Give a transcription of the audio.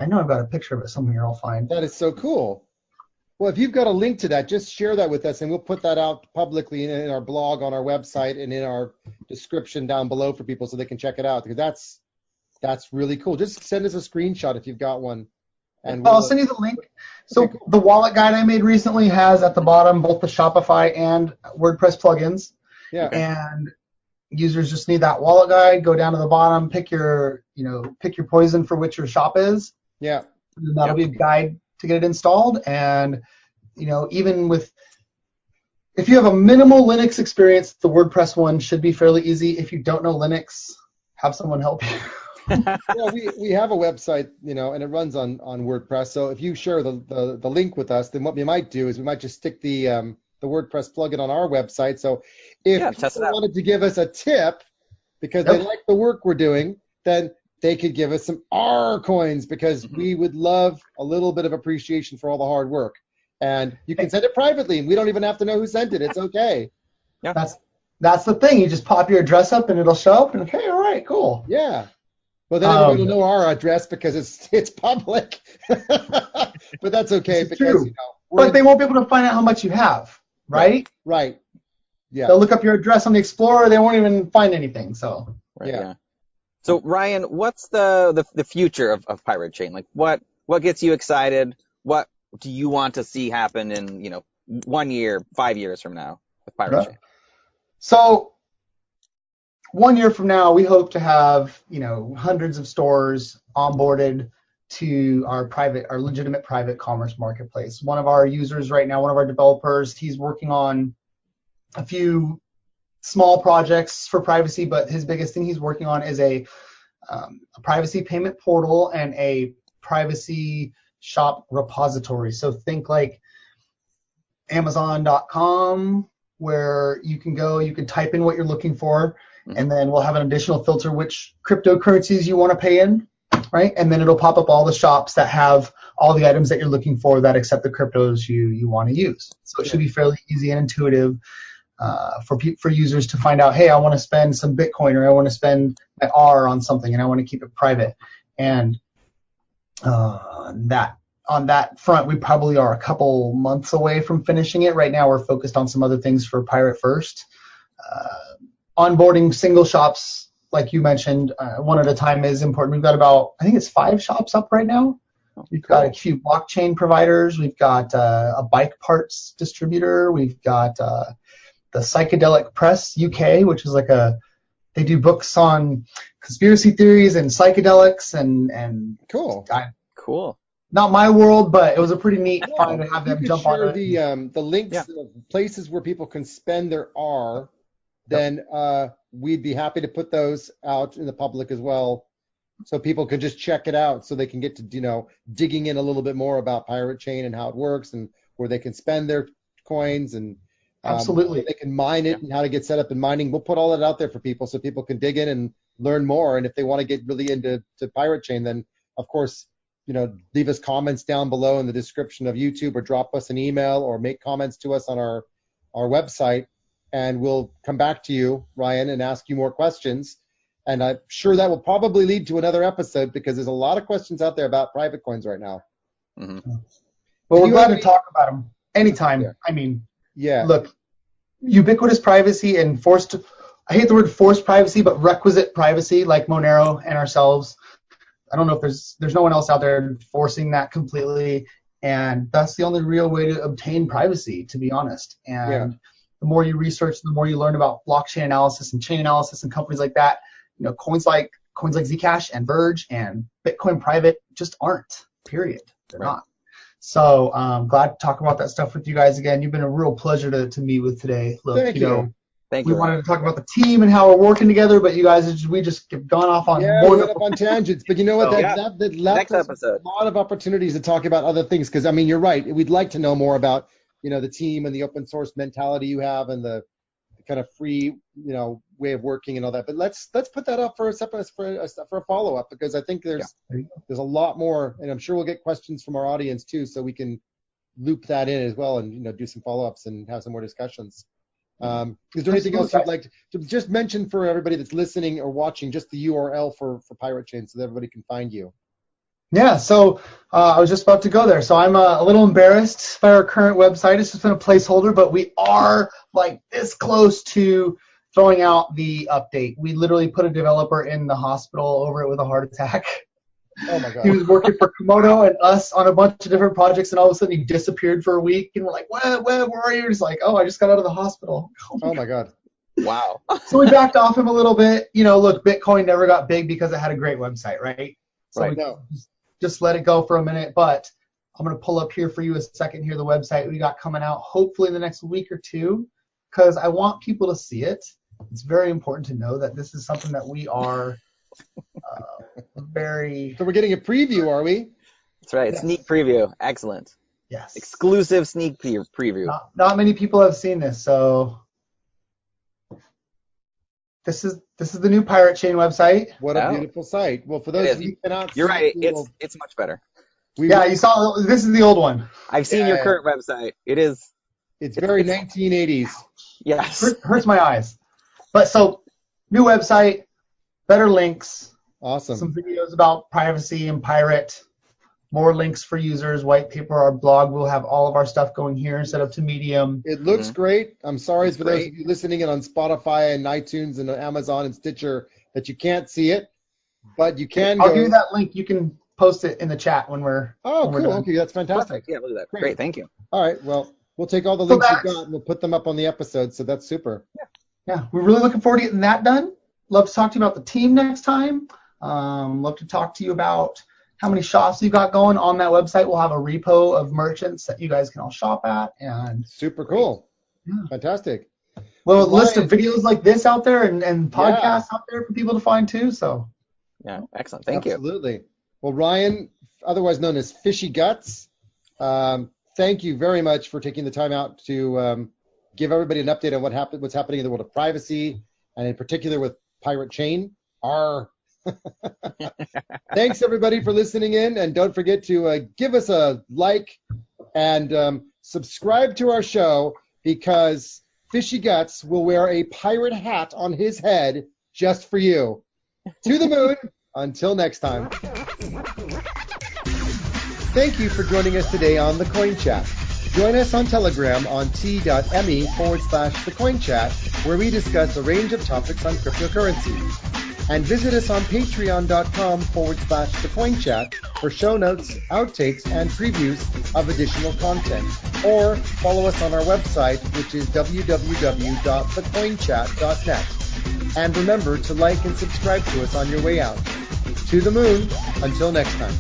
I know I've got a picture of it somewhere here. I'll find. That is so cool. Well, if you've got a link to that, just share that with us, and we'll put that out publicly in our blog on our website and in our description down below for people so they can check it out. Because that's really cool. Just send us a screenshot if you've got one, and I'll we'll. send you the link. Okay, So cool. the wallet guide I made recently has at the bottom both the Shopify and WordPress plugins. Yeah. Okay. And users just need that wallet guide. Go down to the bottom, pick your poison for which your shop is, Yeah. and that'll be a guide to get it installed. And even if you have a minimal Linux experience, the WordPress one should be fairly easy. If you don't know Linux, have someone help you. Yeah, we have a website, and it runs on WordPress. So if you share the link with us, then what we might do is we might just stick the WordPress plugin on our website. So if test it people out. wanted to give us a tip because they like the work we're doing, then they could give us some R coins because we would love a little bit of appreciation for all the hard work. And you can send it privately, and we don't even have to know who sent it. It's okay. Yeah. That's the thing. You just pop your address up, and it'll show up. And okay, all right, cool. Yeah. Well, then everybody will know our address because it's public. But that's okay because true. But they won't be able to find out how much you have, right? Right. Yeah. They'll look up your address on the Explorer. They won't even find anything. So. Right, yeah. So Ryan, what's the future of Pirate Chain? Like what gets you excited? What do you want to see happen in 1 year, 5 years from now with Pirate Chain? So 1 year from now, we hope to have hundreds of stores onboarded to our legitimate private commerce marketplace. One of our users right now, one of our developers, he's working on a few small projects for privacy, but his biggest thing he's working on is a privacy payment portal and a privacy shop repository. So think like Amazon.com, where you can go, you can type in what you're looking for, and then we'll have an additional filter which cryptocurrencies you want to pay in, right? And then it'll pop up all the shops that have all the items that you're looking for that accept the cryptos you want to use. So it should be fairly easy and intuitive for users to find out, hey, I want to spend some Bitcoin, or I want to spend my R on something, and I want to keep it private. And on that front, we probably are a couple months away from finishing it. Right now, we're focused on some other things for Pirate First. Onboarding single shops, like you mentioned, one at a time is important. We've got I think it's 5 shops up right now. We've got a few blockchain providers. We've got a bike parts distributor. We've got the Psychedelic Press UK, which is they do books on conspiracy theories and psychedelics and cool. Cool. Not my world, but it was a pretty neat find to have them jump on it. The links of places where people can spend their R, then we'd be happy to put those out in the public as well, so people can just check it out, so they can get to digging in a little bit more about Pirate Chain and how it works and where they can spend their coins and absolutely they can mine it and how to get set up in mining. We'll put all that out there for people so people can dig in and learn more. And if they want to get really into Pirate Chain, then of course leave us comments down below in the description of YouTube, or drop us an email, or make comments to us on our website, and we'll come back to you, Ryan, and ask you more questions. And I'm sure that will probably lead to another episode because there's a lot of questions out there about private coins right now. Mm-hmm. Well, we're glad to talk about them anytime. Yeah. I mean, yeah. Look, ubiquitous privacy and I hate the word forced privacy, but requisite privacy, like Monero and ourselves. I don't know if there's no one else out there forcing that completely, and that's the only real way to obtain privacy, to be honest. And the more you research, the more you learn about blockchain analysis and chain analysis and companies like that. Coins like Zcash and Verge and Bitcoin Private just aren't. Period. They're not. So glad to talk about that stuff with you guys again. You've been a real pleasure to meet with today. Look, Thank you. Thank you. We wanted to talk about the team and how we're working together, but you guys, we just have gone off on we went up on tangents. But you know what? That left Next us episode. a lot of opportunities to talk about other things. Because you're right. We'd like to know more about the team and the open source mentality you have and the kind of free way of working and all that. But let's put that up for a follow up, because I think there's a lot more, and I'm sure we'll get questions from our audience too, so we can loop that in as well and do some follow ups and have some more discussions. Is there anything else you'd like to just mention for everybody that's listening or watching, just the URL for Pirate Chain so that everybody can find you? Yeah, so I was just about to go there. So I'm a little embarrassed by our current website. It's just been a placeholder, but we are like this close to throwing out the update. We literally put a developer in the hospital over it with a heart attack. Oh my God. He was working for Komodo and us on a bunch of different projects, and all of a sudden he disappeared for a week. And we're like, where are you? He's like, oh, I just got out of the hospital. Oh my God. Wow. So we backed off him a little bit. Look, Bitcoin never got big because it had a great website, right? So Right. we No. just let it go for a minute. But I'm going to pull up here for you a second here the website we got coming out hopefully in the next week or two, because I want people to see it. It's very important to know that this is something that we are very... So we're getting a preview, are we? That's right. Yes. Sneak preview. Excellent. Yes. Exclusive sneak preview. Not many people have seen this, so this is the new Pirate Chain website. What a beautiful site. Well, for those of you who cannot You're see right. it, It's much better. Yeah, you saw this is the old one. I've seen your current website. It's very 1980s. Yes. Hurts my eyes. But so new website, better links, Awesome. some videos about privacy and pirate, more links for users, white paper, our blog. We'll have all of our stuff going here instead of to Medium. It looks great. I'm sorry It's for those great. of you listening in on Spotify and iTunes and Amazon and Stitcher that you can't see it, but you can I'll go. give you that link. You can post it in the chat when we're Oh, when we're cool. done. Okay, that's fantastic. Perfect. Yeah, look at that. Great. Great. Thank you. All right. Well, we'll take all the So links you've that's- got and we'll put them up on the episode. So that's super. Yeah, we're really looking forward to getting that done. Love to talk to you about the team next time. Love to talk to you about how many shops you got going on that website. We'll have a repo of merchants that you guys can all shop at, and Super cool. Yeah. Fantastic. well, a Ryan- list of videos like this out there and podcasts out there for people to find too. So Yeah. Excellent. Thank you. Absolutely. Well, Ryan, otherwise known as Fishy Guts, thank you very much for taking the time out to give everybody an update on what's happening in the world of privacy, and in particular with Pirate Chain. Thanks, everybody, for listening in, and don't forget to give us a like and subscribe to our show, because Fishy Guts will wear a pirate hat on his head just for you. To the moon. Until next time. Thank you for joining us today on The Coin Chat. Join us on Telegram on t.me/thecoinchat, where we discuss a range of topics on cryptocurrency. And visit us on patreon.com/thecoinchat for show notes, outtakes, and previews of additional content. Or follow us on our website, which is www.thecoinchat.net. And remember to like and subscribe to us on your way out. To the moon. Until next time.